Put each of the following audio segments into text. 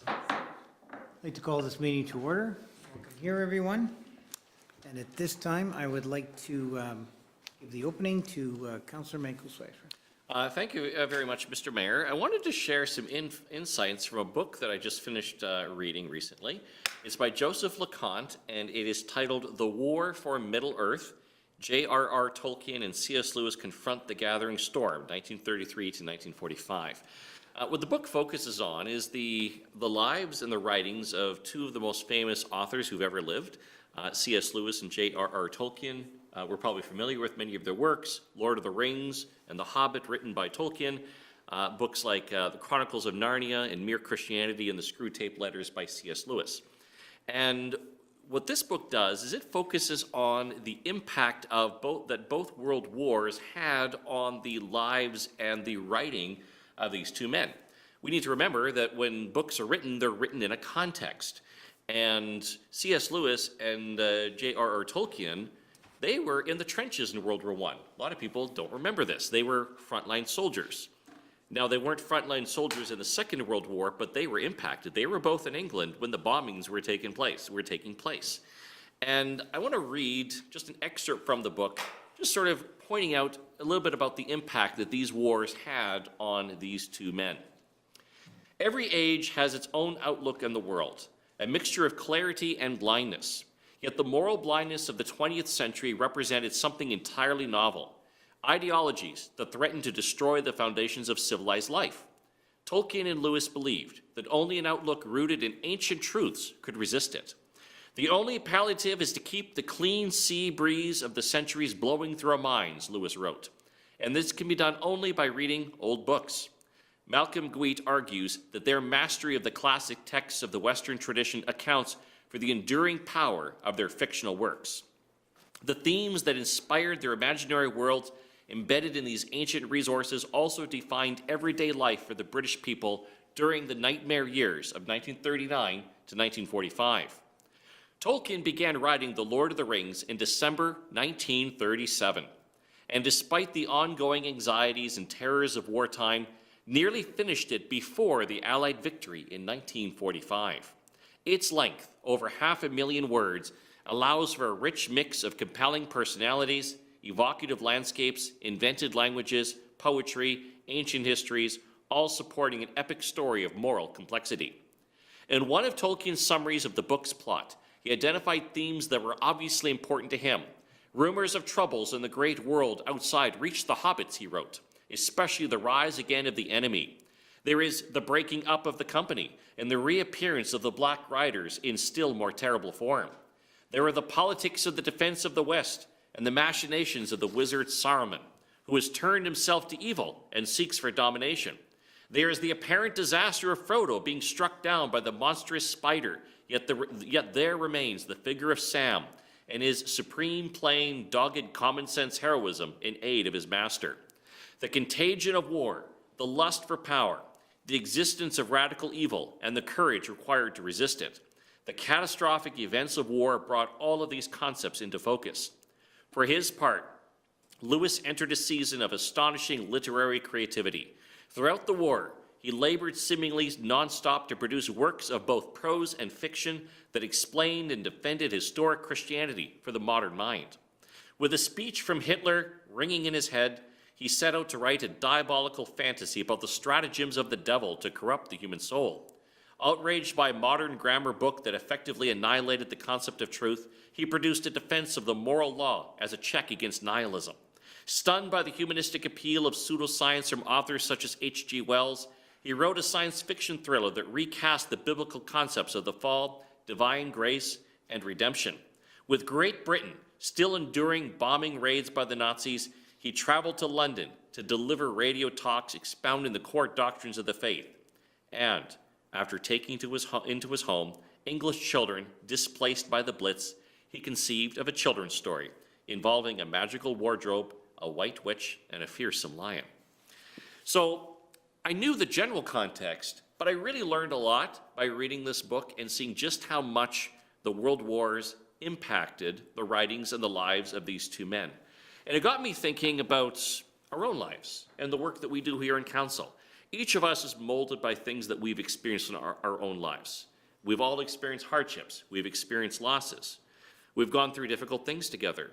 I'd like to call this meeting to order. Welcome here, everyone. And at this time, I would like to give the opening to Councillor Zwaagstra. Thank you very much, Mr. Mayor. I wanted to share some insights from a book that I just finished reading recently. It's by Joseph LeConte, and it is titled The War for Middle-earth. J.R.R. Tolkien and C.S. Lewis Confront the Gathering Storm, 1933 to 1945. What the book focuses on is the lives and the writings of two of the most famous authors who've ever lived, C.S. Lewis and J.R.R. Tolkien. We're probably familiar with many of their works, Lord of the Rings and The Hobbit, written by Tolkien, books like The Chronicles of Narnia and Mere Christianity and the Screwtape Letters by C.S. Lewis. And what this book does is it focuses on the impact of both world wars had on the lives and the writing of these two men. We need to remember that when books are written, they're written in a context. And C.S. Lewis and J.R.R. Tolkien, they were in the trenches in World War I. A lot of people don't remember this. They were frontline soldiers. Now, they weren't frontline soldiers in the Second World War, but they were impacted. They were both in England when the bombings were taking place. And I want to read just an excerpt from the book, just sort of pointing out a little bit about the impact that these wars had on these two men. Every age has its own outlook on the world, a mixture of clarity and blindness. Yet the moral blindness of the 20th century represented something entirely novel. Ideologies that threatened to destroy the foundations of civilized life. Tolkien and Lewis believed that only an outlook rooted in ancient truths could resist it. The only palliative is to keep the clean sea breeze of the centuries blowing through our minds, Lewis wrote. And this can be done only by reading old books. Malcolm Gwilt argues that their mastery of the classic texts of the Western tradition accounts for the enduring power of their fictional works. The themes that inspired their imaginary worlds embedded in these ancient resources also defined everyday life for the British people during the nightmare years of 1939 to 1945. Tolkien began writing The Lord of the Rings in December 1937, and despite the ongoing anxieties and terrors of wartime, nearly finished it before the Allied victory in 1945. Its length, over 500,000 words, allows for a rich mix of compelling personalities, evocative landscapes, invented languages, poetry, ancient histories, all supporting an epic story of moral complexity. In one of Tolkien's summaries of the book's plot, he identified themes that were obviously important to him. Rumors of troubles in the great world outside reached the hobbits, he wrote, especially the rise again of the enemy. There is the breaking up of the company and the reappearance of the Black Riders in still more terrible form. There are the politics of the defense of the West and the machinations of the wizard Saruman, who has turned himself to evil and seeks for domination. There is the apparent disaster of Frodo being struck down by the monstrous spider, yet there remains the figure of Sam and his supreme, plain, dogged common-sense heroism in aid of his master. The contagion of war, the lust for power, the existence of radical evil, and the courage required to resist it. The catastrophic events of war brought all of these concepts into focus. For his part, Lewis entered a season of astonishing literary creativity. Throughout the war, he labored seemingly nonstop to produce works of both prose and fiction that explained and defended historic Christianity for the modern mind. With a speech from Hitler ringing in his head, he set out to write a diabolical fantasy about the stratagems of the devil to corrupt the human soul. Outraged by a modern grammar book that effectively annihilated the concept of truth, he produced a defense of the moral law as a check against nihilism. Stunned by the humanistic appeal of pseudoscience from authors such as H.G. Wells, he wrote a science fiction thriller that recast the biblical concepts of the fall, divine grace, and redemption. With Great Britain still enduring bombing raids by the Nazis, he traveled to London to deliver radio talks expounding the core doctrines of the faith. And after taking into his home English children displaced by the Blitz, he conceived of a children's story involving a magical wardrobe, a white witch, and a fearsome lion. So I knew the general context, but I really learned a lot by reading this book and seeing just how much the world wars impacted the writings and the lives of these two men. And it got me thinking about our own lives and the work that we do here in council. Each of us is molded by things that we've experienced in our own lives. We've all experienced hardships. We've experienced losses. We've gone through difficult things together.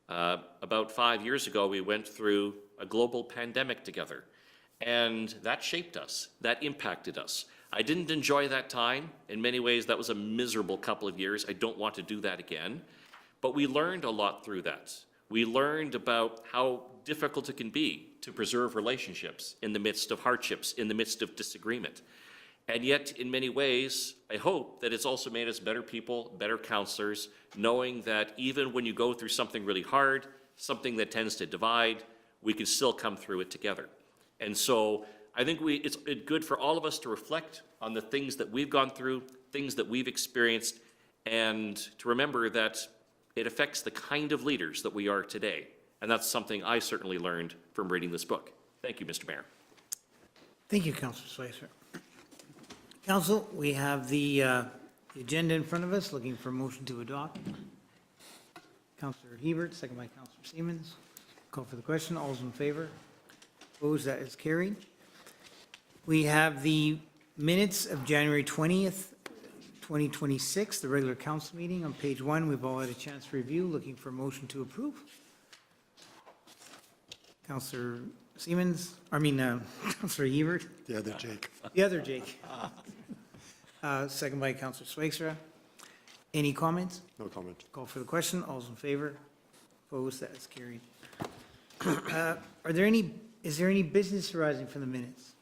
About 5 years ago, we went through a global pandemic together, and that shaped us. That impacted us. I didn't enjoy that time. In many ways, that was a miserable couple of years. I don't want to do that again. But we learned a lot through that. We learned about how difficult it can be to preserve relationships in the midst of hardships, in the midst of disagreement. And yet, in many ways, I hope that it's also made us better people, better counselors, knowing that even when you go through something really hard, something that tends to divide, we can still come through it together. And so I think it's good for all of us to reflect on the things that we've gone through, things that we've experienced, and to remember that it affects the kind of leaders that we are today. And that's something I certainly learned from reading this book. Thank you, Mr. Mayor. Thank you, Councillor Swayzer. Council, we have the agenda in front of us, looking for a motion to adopt. Councillor Hebert, second by Councillor Siemens. Call for the question. All those in favor? Opposed? That is carried. We have the minutes of January 20th, 2026, the regular council meeting. On page 1, we've all had a chance to review. Looking for a motion to approve. Councillor Siemens, Councillor Hebert. The other Jake. The other Jake. Second by Councillor Zwaagstra. Any comments? No comment. Call for the question. All those in favor? Opposed? That is carried. Is there any business arising from the minutes?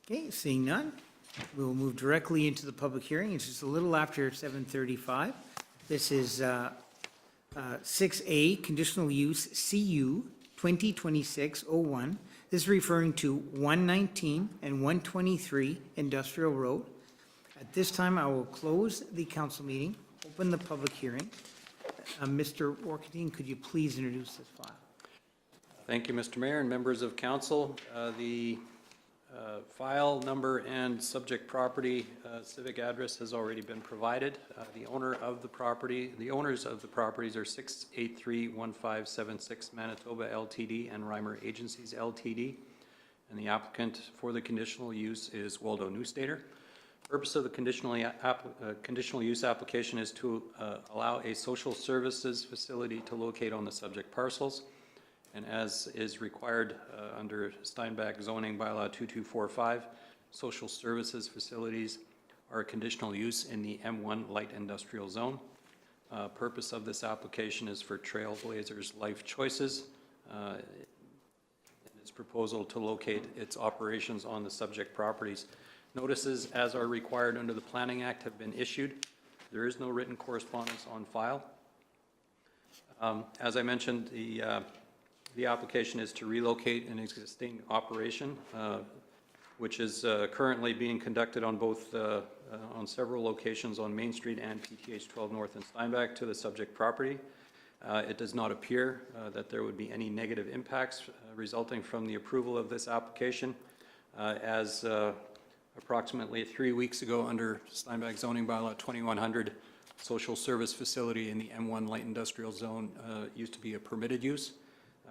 Okay, seeing none, we will move directly into the public hearing. It's just a little after 7:35. This is 6A, Conditional Use CU-2026-01. This is referring to 119 and 123 Industrial Road. At this time, I will close the council meeting, open the public hearing. Mr. Workington, could you please introduce this file? Thank you, Mr. Mayor and members of council. The file number and subject property civic address has already been provided. The owners of the properties are 683-1576 Manitoba Ltd. and Reimer Agencies Ltd. And the applicant for the conditional use is Waldo Neustaedter. Purpose of the conditional use application is to allow a social services facility to locate on the subject parcels. And as is required under Steinbach zoning bylaw 2245, social services facilities are a conditional use in the M1 light industrial zone. Purpose of this application is for Trailblazers Life Choices. Its proposal to locate its operations on the subject properties. Notices, as are required under the Planning Act, have been issued. There is no written correspondence on file. As I mentioned, the application is to relocate an existing operation, which is currently being conducted on on several locations on Main Street and PTH 12 North and Steinbach to the subject property. It does not appear that there would be any negative impacts resulting from the approval of this application, as approximately 3 weeks ago under Steinbach zoning bylaw 2100, social service facility in the M1 light industrial zone used to be a permitted use.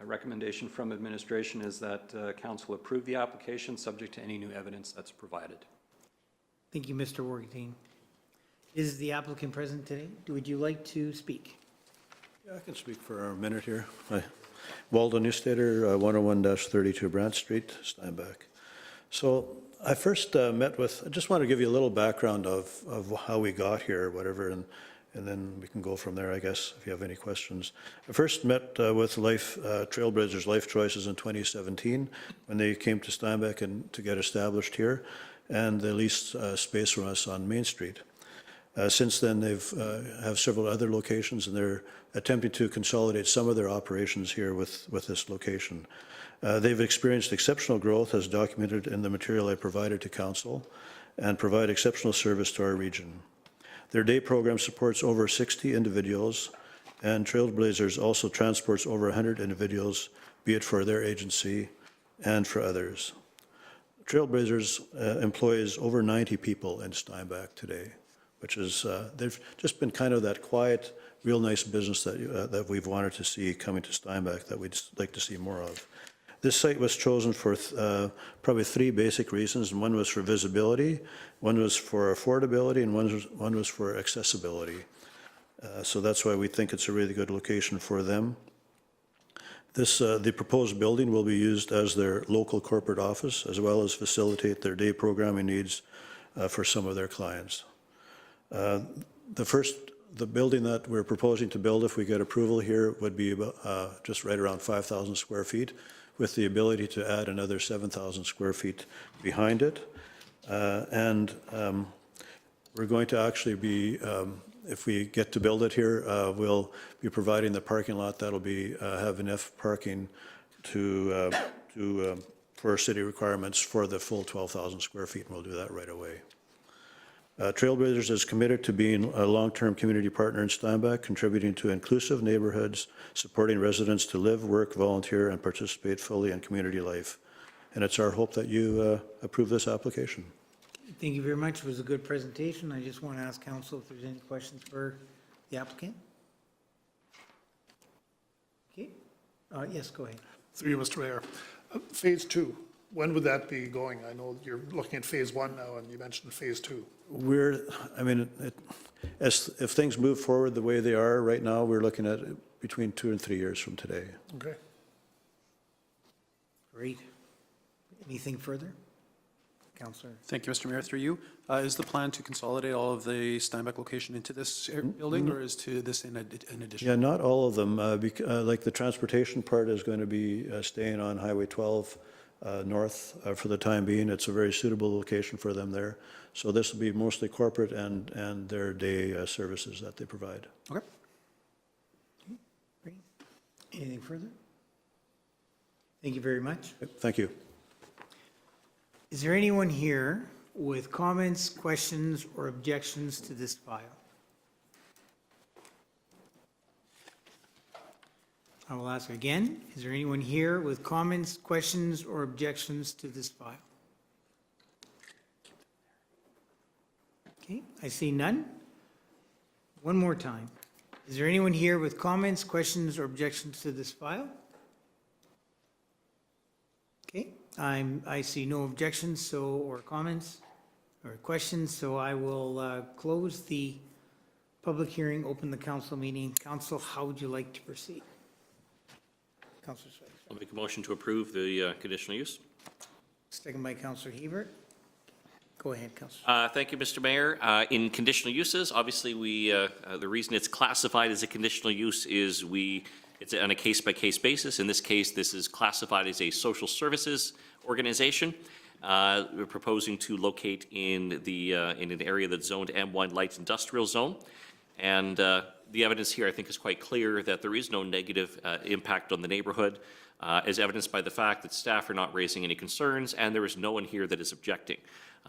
A recommendation from administration is that council approve the application subject to any new evidence that's provided. Thank you, Mr. Workington. Is the applicant present today? Would you like to speak? Yeah, I can speak for a minute here. Hi. Waldo Neustaedter, 101-32 Brant Street, Steinbach. So I first I just want to give you a little background of how we got here, whatever, and then we can go from there, I guess, if you have any questions. I first met with Trailblazers Life Choices in 2017 when they came to Steinbach and to get established here, and they leased space from us on Main Street. Since then, they've have several other locations, and they're attempting to consolidate some of their operations here with this location. They've experienced exceptional growth, as documented in the material I provided to council, and provide exceptional service to our region. Their day program supports over 60 individuals, and Trailblazers also transports over 100 individuals, be it for their agency and for others. Trailblazers employs over 90 people in Steinbach today, which is, they've just been kind of that quiet, real nice business that we've wanted to see coming to Steinbach that we'd like to see more of. This site was chosen for probably three basic reasons, and one was for visibility, one was for affordability, and one was for accessibility. So that's why we think it's a really good location for them. The proposed building will be used as their local corporate office, as well as facilitate their day programming needs for some of their clients. The building that we're proposing to build, if we get approval here, would be about, just right around 5,000 square feet, with the ability to add another 7,000 square feet behind it. We're going to actually be, if we get to build it here, we'll be providing the parking lot that'll be have enough parking for city requirements for the full 12,000 square feet, and we'll do that right away. Trailblazers is committed to being a long-term community partner in Steinbach, contributing to inclusive neighborhoods, supporting residents to live, work, volunteer, and participate fully in community life. And it's our hope that you approve this application. Thank you very much. It was a good presentation. I just want to ask council if there's any questions for the applicant. Okay. Yes, go ahead. Through you, Mr. Mayor. Phase 2, when would that be going? I know you're looking at phase 1 now, and you mentioned phase 2. If things move forward the way they are right now, we're looking at between 2 and 3 years from today. Okay. Great. Anything further? Councillor. Thank you, Mr. Mayor. Through you, is the plan to consolidate all of the Steinbach location into this building, or is to this in addition? Yeah, not all of them. Like the transportation part is going to be staying on Highway 12 north for the time being. It's a very suitable location for them there. So this will be mostly corporate and their day services that they provide. Okay. Great. Anything further? Thank you very much. Thank you. Is there anyone here with comments, questions, or objections to this file? I will ask again, is there anyone here with comments, questions, or objections to this file? Okay, I see none. One more time. Is there anyone here with comments, questions, or objections to this file? Okay, I see no objections, or comments, or questions, so I will close the public hearing, open the council meeting. Council, how would you like to proceed? Councillor Zwaagstra. I'll make a motion to approve the conditional use. Second by Councillor Hebert. Go ahead, Councillor. Thank you, Mr. Mayor. In conditional uses, obviously, the reason it's classified as a conditional use is it's on a case-by-case basis. In this case, this is classified as a social services organization. We're proposing to locate in an area that's zoned M1 light industrial zone. And the evidence here, I think, is quite clear that there is no negative impact on the neighborhood, as evidenced by the fact that staff are not raising any concerns, and there is no one here that is objecting.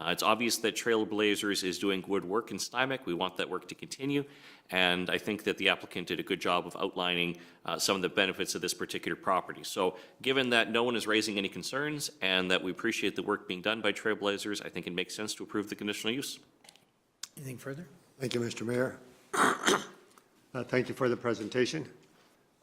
It's obvious that Trailblazers is doing good work in Steinbach. We want that work to continue, and I think that the applicant did a good job of outlining some of the benefits of this particular property. So given that no one is raising any concerns and that we appreciate the work being done by Trailblazers, I think it makes sense to approve the conditional use. Anything further? Thank you, Mr. Mayor. Thank you for the presentation.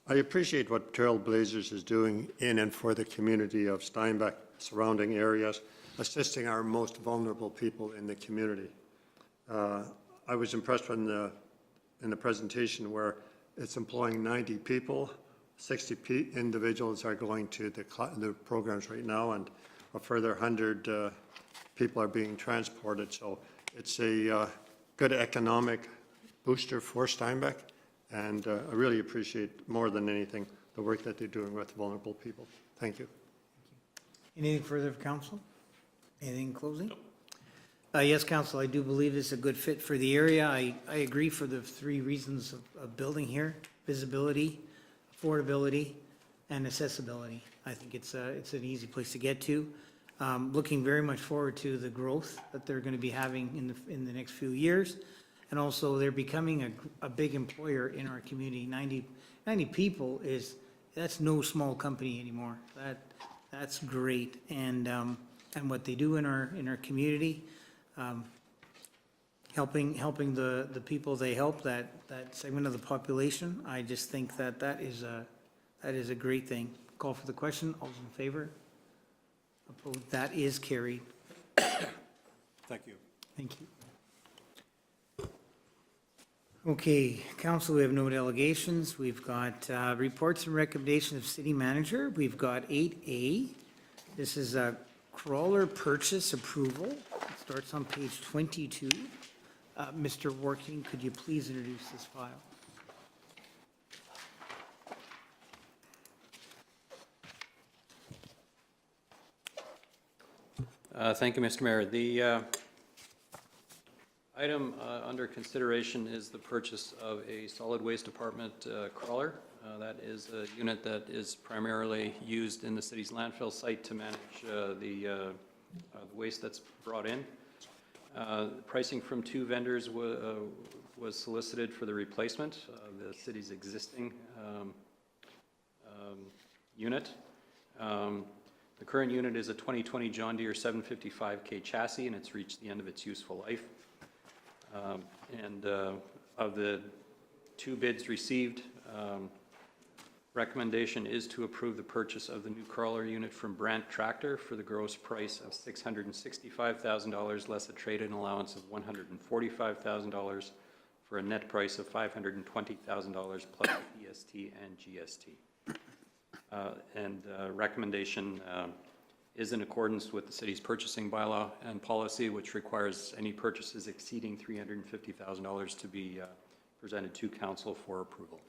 I appreciate what Trailblazers is doing in and for the community of Steinbach, surrounding areas, assisting our most vulnerable people in the community. I was impressed in the presentation where it's employing 90 people, 60 individuals are going to the programs right now, and a further 100 people are being transported. So it's a good economic booster for Steinbach, and I really appreciate more than anything the work that they're doing with vulnerable people. Thank you. Anything further of council? Anything in closing? Yes, council, I do believe it's a good fit for the area. I agree for the three reasons of building here: visibility, affordability, and accessibility. I think it's an easy place to get to. Looking very much forward to the growth that they're going to be having in the next few years. And also, they're becoming a big employer in our community. 90 people that's no small company anymore. That's great. And what they do in our community, helping the people they help, that segment of the population, I just think that is a great thing. Call for the question. All those in favor? Opposed? That is carried. Thank you. Thank you. Okay, council, we have no delegations. We've got reports and recommendations of city manager. We've got 8A. This is a crawler purchase approval. It starts on page 22. Mr. Working, could you please introduce this file? Thank you, Mr. Mayor. The item under consideration is the purchase of a solid waste department crawler. That is a unit that is primarily used in the city's landfill site to manage the waste that's brought in. Pricing from two vendors was solicited for the replacement of the city's existing unit. The current unit is a 2020 John Deere 755K chassis, and it's reached the end of its useful life. Of the two bids received, recommendation is to approve the purchase of the new crawler unit from Brandt Tractor for the gross price of $665,000 less a trade-in allowance of $145,000 for a net price of $520,000 plus EST and GST. Recommendation is in accordance with the city's purchasing bylaw and policy, which requires any purchases exceeding $350,000 to be presented to council for approval.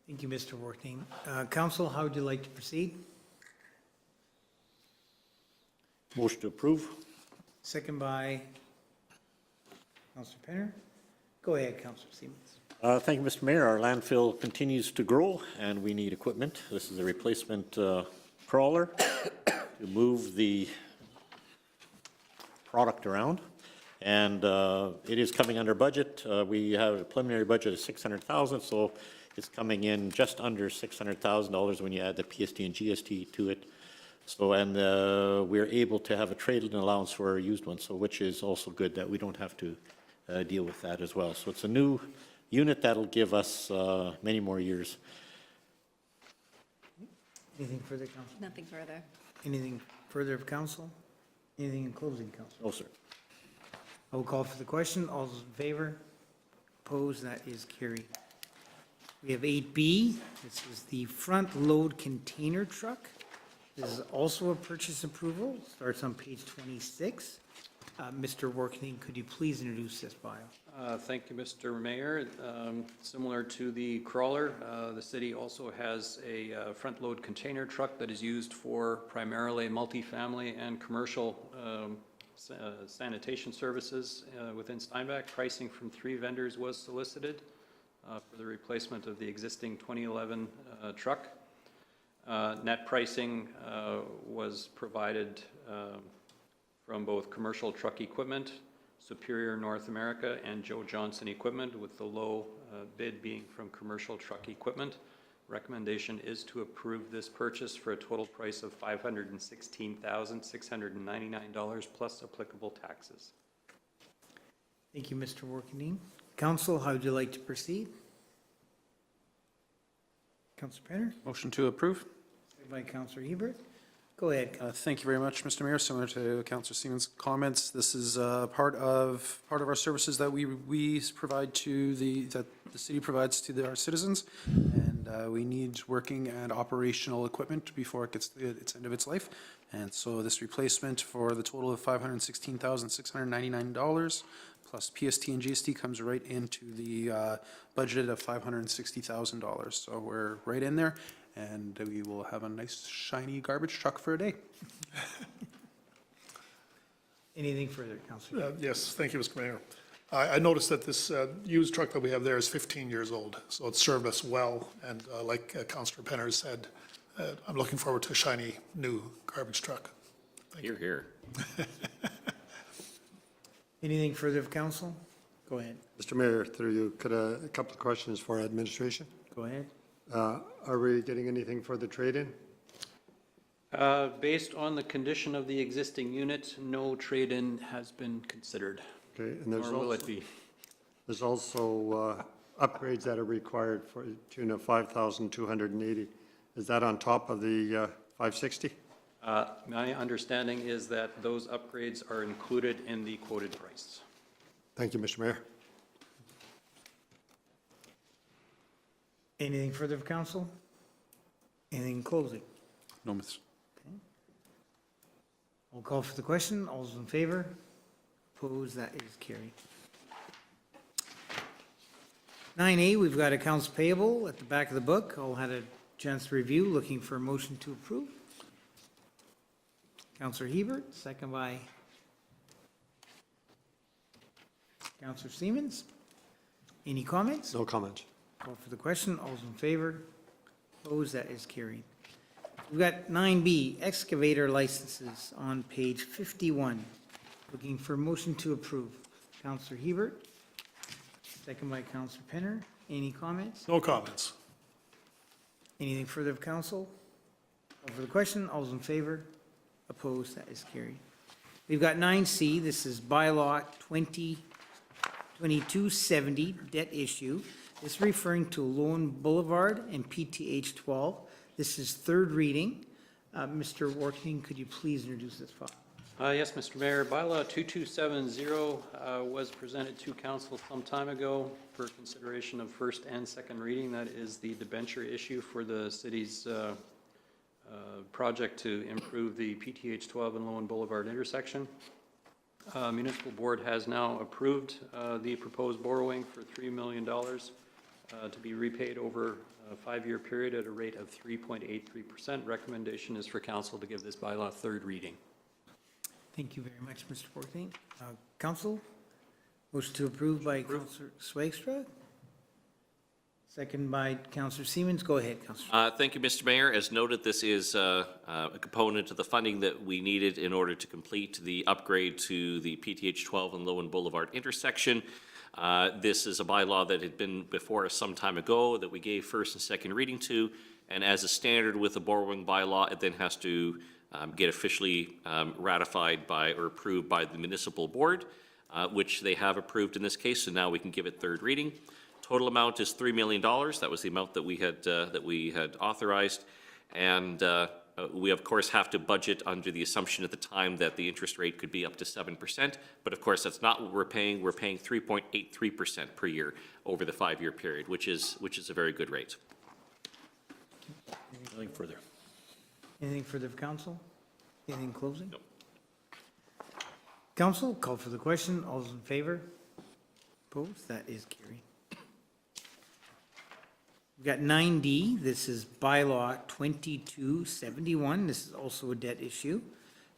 Thank you, Mr. Working. Council, how would you like to proceed? Motion to approve. Second by Councillor Penner. Go ahead, Councillor Siemens. Thank you, Mr. Mayor. Our landfill continues to grow and we need equipment. This is a replacement crawler to move the product around. And it is coming under budget. We have a preliminary budget of $600,000, so it's coming in just under $600,000 when you add the PST and GST to it. So, and we're able to have a trade-in allowance for our used one, so which is also good that we don't have to deal with that as well. So it's a new unit that'll give us many more years. Anything further, Council? Nothing further. Anything further of Council? Anything in closing, Council? No, sir. I will call for the question. All those in favor? Opposed? That is carried. We have 8B. This is the front load container truck. This is also a purchase approval. Starts on page 26. Mr. Working, could you please introduce this file? Thank you, Mr. Mayor. Similar to the crawler, the city also has a front-load container truck that is used for primarily multifamily and commercial sanitation services within Steinbach. Pricing from three vendors was solicited for the replacement of the existing 2011 truck. Net pricing was provided from both Commercial Truck Equipment, Superior North America, and Joe Johnson Equipment, with the low bid being from Commercial Truck Equipment. Recommendation is to approve this purchase for a total price of $516,699 plus applicable taxes. Thank you, Mr. Working. Council, how would you like to proceed? Councillor Penner? Motion to approve. Second by Councillor Hebert. Go ahead. Thank you very much, Mr. Mayor. Similar to Councillor Siemens' comments, this is part of our services that we provide to that the city provides to our citizens, and we need working and operational equipment before it gets to its end of its life. And so this replacement for the total of $516,699 plus PST and GST comes right into the budget of $560,000. So we're right in there, and we will have a nice shiny garbage truck for a day. Anything further, Councillor? Yes, thank you, Mr. Mayor. I noticed that this used truck that we have there is 15 years old, so it's served us well. And like Councillor Penner said, I'm looking forward to a shiny new garbage truck. Hear, hear. Anything further of Council? Go ahead. Mr. Mayor, through you, could a couple of questions for administration? Go ahead. Are we getting anything for the trade-in? Based on the condition of the existing unit, no trade-in has been considered, Okay, and there's nor will it also, be. there's also upgrades that are required for tune of $5,280. Is that on top of the 560? My understanding is that those upgrades are included in the quoted price. Thank you, Mr. Mayor. Anything further of council? Anything in closing? No, Mr. We'll call for the question. All those in favor? Opposed? That is carried. 9A, we've got accounts payable at the back of the book. All had a chance to review. Looking for a motion to approve. Councillor Hebert, second by Councillor Siemens. Any comments? No comments. Call for the question. All those in favor? Opposed? That is carried. We've got 9B, excavator licenses on page 51. Looking for a motion to approve. Councillor Hebert, second by Councillor Penner. Any comments? No comments. Anything further of council? Call for the question. All those in favor? Opposed? That is carried. We've got 9C. This is bylaw 2270, debt issue. This is referring to Loewen Blvd and PTH 12. This is third reading. Mr. Working, could you please introduce this file? Yes, Mr. Mayor, bylaw 2270 was presented to council some time ago for consideration of first and second reading. That is the debenture issue for the city's project to improve the PTH 12 and Loewen Blvd intersection. Municipal board has now approved the proposed borrowing for $3 million to be repaid over a 5-year period at a rate of 3.83%. Recommendation is for council to give this bylaw third reading. Thank you very much, Mr. Working. Council, motion to approve by Councillor Zwaagstra. Second by Councillor Siemens. Go ahead, Councillor. Thank you, Mr. Mayor. As noted, this is a component of the funding that we needed in order to complete the upgrade to the PTH 12 and Loewen Blvd intersection. This is a bylaw that had been before us some time ago that we gave first and second reading to, and as a standard with the borrowing bylaw, it then has to get officially ratified by or approved by the municipal board, which they have approved in this case, so now we can give it third reading. Total amount is $3 million. That was the amount that we had authorized, and we of course have to budget under the assumption at the time that the interest rate could be up to 7%. But of course, that's not what we're paying. We're paying 3.83% per year over the 5-year period, which is a very good rate. Nothing further. Anything further of council? Anything closing? No. Council, call for the question. All those in favor? Opposed? That is carried. We've got 9D. This is bylaw 2271. This is also a debt issue.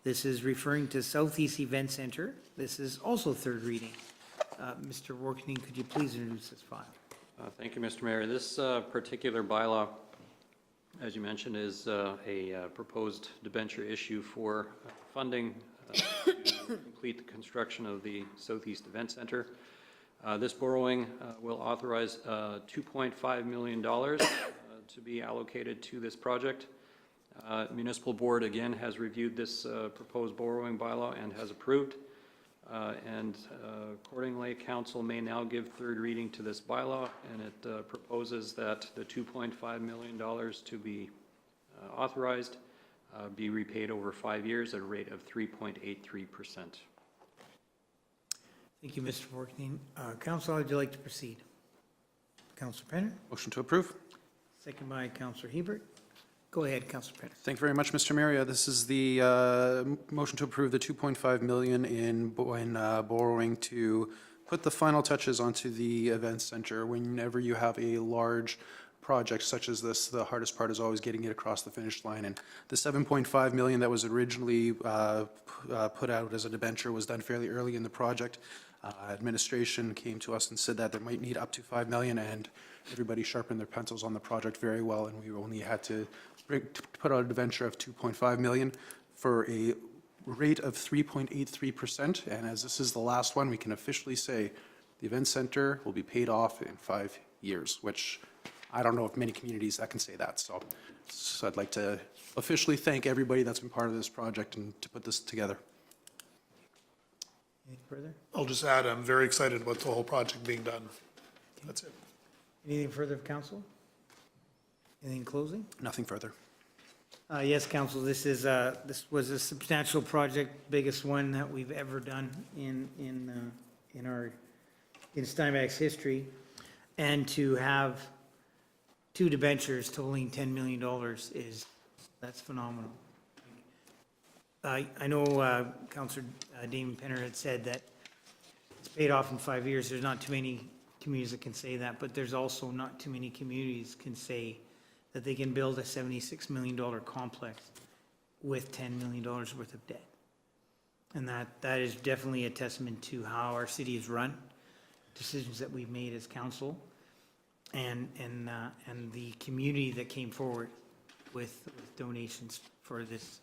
This is referring to Southeast Event Center. This is also third reading. Mr. Working, could you please introduce this file? Thank you, Mr. Mayor. This particular bylaw, as you mentioned, is a proposed debenture issue for funding to complete the construction of the Southeast Event Center. This borrowing will authorize $2.5 million to be allocated to this project. Municipal board again has reviewed this proposed borrowing bylaw and has approved. And accordingly, council may now give third reading to this bylaw, and it proposes that the $2.5 million to be authorized be repaid over 5 years at a rate of 3.83%. Thank you, Mr. Working. Council, how would you like to proceed? Councillor Penner, Motion to approve. second by Councillor Hebert. Go ahead, Councillor Penner. Thank you very much, Mr. Mayor. This is the motion to approve the $2.5 million in borrowing to put the final touches onto the event center. Whenever you have a large project such as this, the hardest part is always getting it across the finish line. And the $7.5 million that was originally put out as a debenture was done fairly early in the project. Administration came to us and said that they might need up to $5 million, and everybody sharpened their pencils on the project very well, and we only had to put out a debenture of $2.5 million for a rate of 3.83%. And as this is the last one, we can officially say the event center will be paid off in 5 years, which I don't know if many communities that can say that. So I'd like to officially thank everybody that's been part of this project and to put this together. Anything further? I'll just add, I'm very excited about the whole project being done. That's it. Anything further of council? Anything in closing? Nothing further. Yes, council, this was a substantial project, biggest one that we've ever done in Steinbach's history. And to have 2 debentures totaling $10 million that's phenomenal. I know Councillor Damon Penner had said that it's paid off in 5 years. There's not too many communities that can say that, but there's also not too many communities can say that they can build a $76 million complex with $10 million worth of debt. And that is definitely a testament to how our city is run, decisions that we've made as council, and the community that came forward with donations for this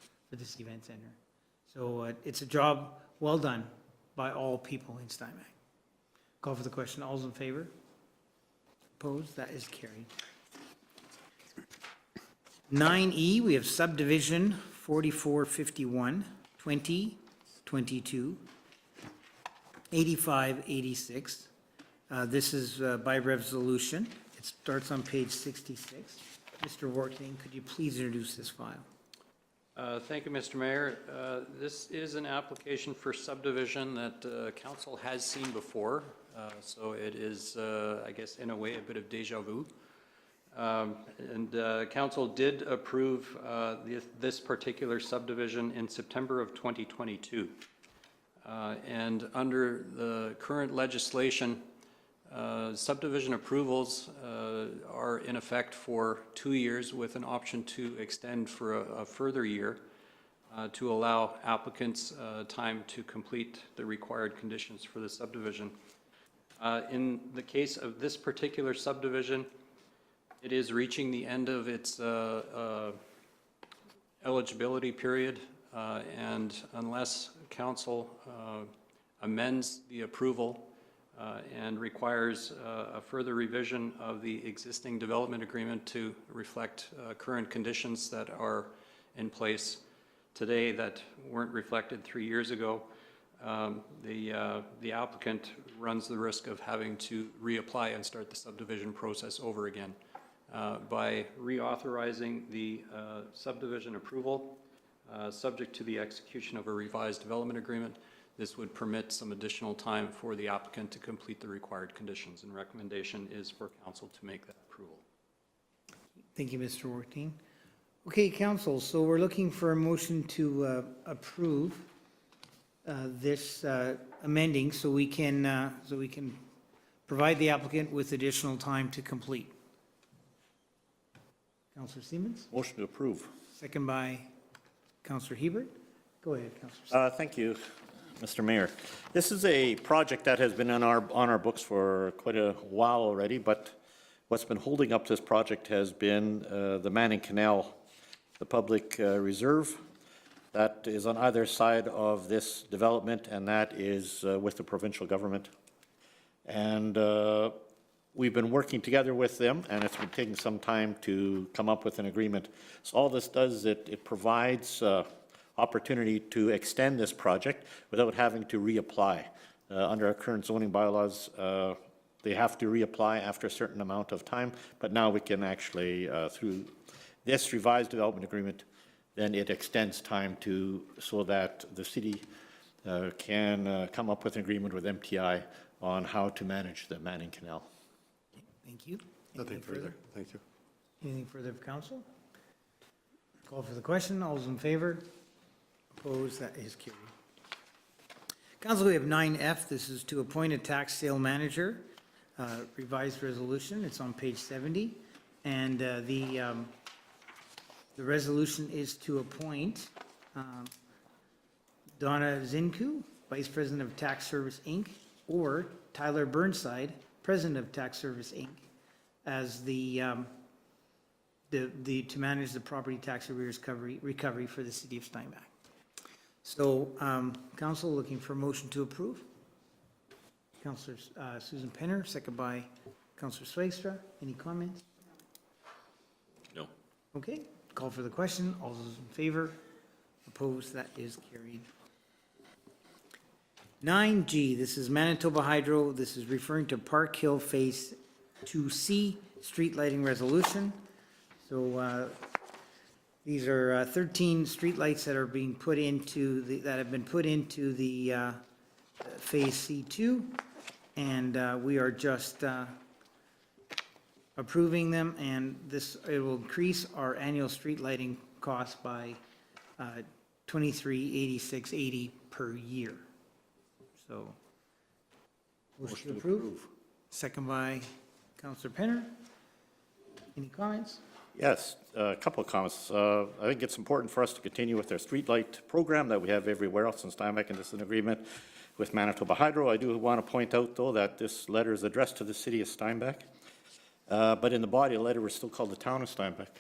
event center. So it's a job well done by all people in Steinbach. Call for the question. All's in favor? Opposed? That is carried. 9E, we have subdivision 4451, 2022, 8586. This is by resolution. It starts on page 66. Mr. Worthing, could you please introduce this file? Thank you, Mr. Mayor. This is an application for subdivision that council has seen before, so it is, I guess, in a way, a bit of deja vu. Council did approve this particular subdivision in September of 2022. And under the current legislation, subdivision approvals are in effect for 2 years with an option to extend for a further year to allow applicants time to complete the required conditions for the subdivision. In the case of this particular subdivision, it is reaching the end of its eligibility period, and unless council amends the approval and requires a further revision of the existing development agreement to reflect current conditions that are in place today that weren't reflected 3 years ago, the applicant runs the risk of having to reapply and start the subdivision process over again. By reauthorizing the subdivision approval, subject to the execution of a revised development agreement, this would permit some additional time for the applicant to complete the required conditions, and recommendation is for council to make that approval. Thank you, Mr. Worthing. Okay, council, so we're looking for a motion to approve this amending so we can provide the applicant with additional time to complete. Councillor Siemens, Motion to approve. second by Councillor Hebert. Go ahead, Councillor. Thank you, Mr. Mayor. This is a project that has been on our books for quite a while already, but what's been holding up this project has been the Manning Canal, the public reserve that is on either side of this development, and that is with the provincial government. And we've been working together with them, and it's been taking some time to come up with an agreement. So all this does is it provides opportunity to extend this project without having to reapply. Under our current zoning bylaws, they have to reapply after a certain amount of time, but now we can actually, through this revised development agreement, then it extends time so that the city can come up with an agreement with MTI on how to manage the Manning Canal. Thank you. Nothing further. Thank you. Anything further of council? Call for the question. All those in favor? Opposed? That is carried. Council, we have 9F. This is to appoint a tax sale manager, revised resolution. It's on page 70. And the resolution is to appoint Donna Zinku, Vice President of Tax Service, Inc., or Tyler Burnside, President of Tax Service, Inc., as to manage the property tax arrears recovery for the city of Steinbach. So, council looking for a motion to approve. Councillor Susan Penner, second by Councillor Zwaagstra. Any comments? No. Okay, call for the question. All those in favor? Opposed? That is carried. 9G, this is Manitoba Hydro. This is referring to Parkhill Phase 2C street lighting resolution. So these are 13 streetlights that are being put into, that have been put into the Phase C2, and we are just approving them, and it will increase our annual street lighting cost by $2386.80 per year. So, motion to approve. Second by Councillor Penner. Any comments? Yes, a couple of comments. I think it's important for us to continue with our streetlight program that we have everywhere else in Steinbach, and this is an agreement with Manitoba Hydro. I do want to point out, though, that this letter is addressed to the city of Steinbach, but in the body of the letter, we're still called the town of Steinbach.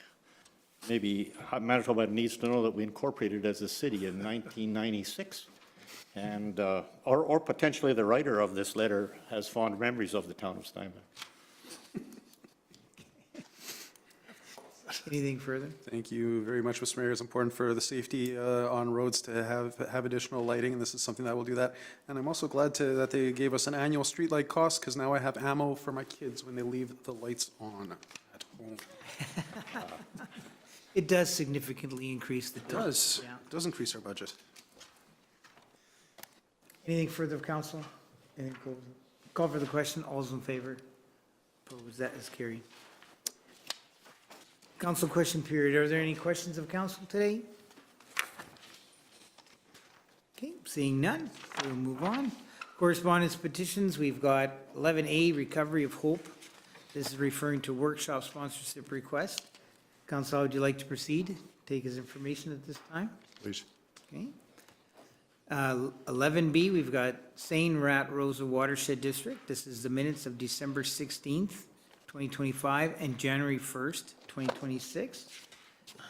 Maybe Manitoba needs to know that we incorporated as a city in 1996, and or potentially the writer of this letter has fond memories of the town of Steinbach. Anything further? Thank you very much, Mr. Mayor. It's important for the safety on roads to have additional lighting, and this is something that will do that. And I'm also glad that they gave us an annual streetlight cost, because now I have ammo for my kids when they leave the lights on at home. It does significantly increase the bill. It does. Yeah. It does increase our budget. Anything further, council? Anything close? Call for the question. All's in favor? Opposed? That is carried. Council question period. Are there any questions of council today? Okay, seeing none, we'll move on. Correspondence petitions, we've got 11A, Recovery of Hope. This is referring to workshop sponsorship request. Council, would you like to proceed? Take his information at this time? Please. Okay. 11B, we've got Seine Rat Rosa Watershed District. This is the minutes of December 16th, 2025, and January 1st, 2026.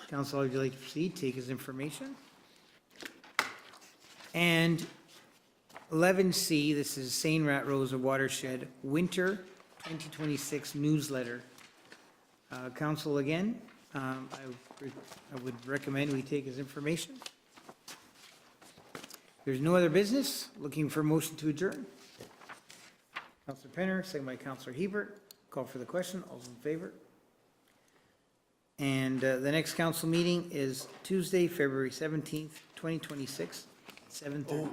Council, would you like to proceed? Take his information. And 11C, this is Seine Rat Rosa Watershed Winter 2026 newsletter. Council, again, I would recommend we take his information. There's no other business. Looking for a motion to adjourn. Councillor Penner, second by Councillor Hebert. Call for the question. All's in favor? And the next council meeting is Tuesday, February 17th, 2026, 7:30 p.m.